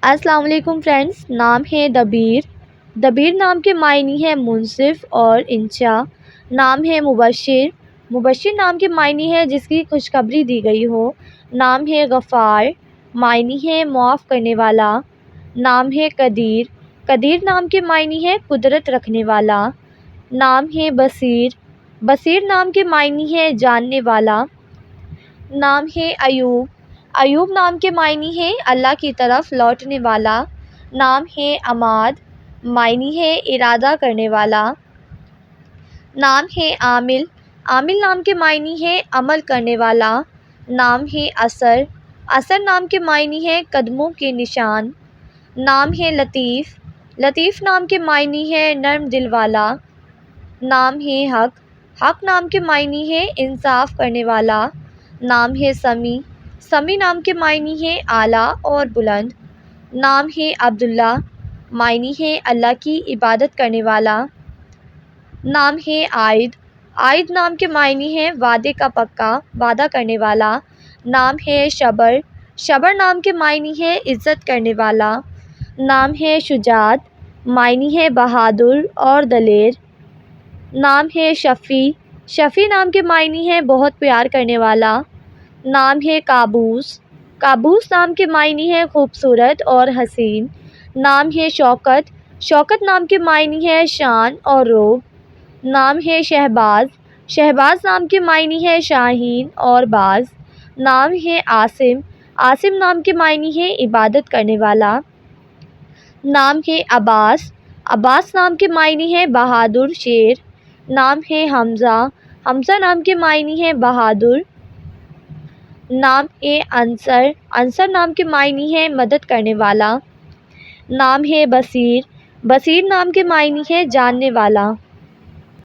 السلام علیکم فرینڈز، نام ہے دبیر۔ دبیر نام کے معنی ہے منصف اور انشا۔ نام ہے مبشر۔ مبشر نام کے معنی ہے جس کی خوشخبری دی گئی ہو۔ نام ہے غفار، معنی ہے معاف کرنے والا۔ نام ہے قدیر۔ قدیر نام کے معنی ہے قدرت رکھنے والا۔ نام ہے بصیر۔ بصیر نام کے معنی ہے جاننے والا۔ نام ہے ایوب۔ ایوب نام کے معنی ہے اللہ کی طرف لوٹنے والا۔ نام ہے عماد، معنی ہے ارادہ کرنے والا۔ نام ہے عامل۔ عامل نام کے معنی ہے عمل کرنے والا۔ نام ہے اثر۔ اثر نام کے معنی ہے قدموں کے نشان۔ نام ہے لطیف۔ لطیف نام کے معنی ہے نرم دل والا۔ نام ہے حق۔ حق نام کے معنی ہے انصاف کرنے والا۔ نام ہے سمیع۔ سمیع نام کے معنی ہے اعلیٰ اور بلند۔ نام ہے عبداللہ، معنی ہے اللہ کی عبادت کرنے والا۔ نام ہے عائد۔ عائد نام کے معنی ہے وعدے کا پکا، وعدہ کرنے والا۔ نام ہے شبر۔ شبر نام کے معنی ہے عزت کرنے والا۔ نام ہے شجاعت، معنی ہے بہادر اور دلیر۔ نام ہے شفیع۔ شفیع نام کے معنی ہے بہت پیار کرنے والا۔ نام ہے قابوس۔ قابوس نام کے معنی ہے خوبصورت اور حسین۔ نام ہے شوکت۔ شوکت نام کے معنی ہے شان اور رعب۔ نام ہے شہباز۔ شہباز نام کے معنی ہے شاہین اور باز۔ نام ہے عاصم۔ عاصم نام کے معنی ہے عبادت کرنے والا۔ نام ہے عباس۔ عباس نام کے معنی ہے بہادر شیر۔ نام ہے حمزہ۔ حمزہ نام کے معنی ہے بہادر۔ نام ہے انصر۔ انصر نام کے معنی ہے مدد کرنے والا۔ نام ہے بصیر۔ بصیر نام کے معنی ہے جاننے والا۔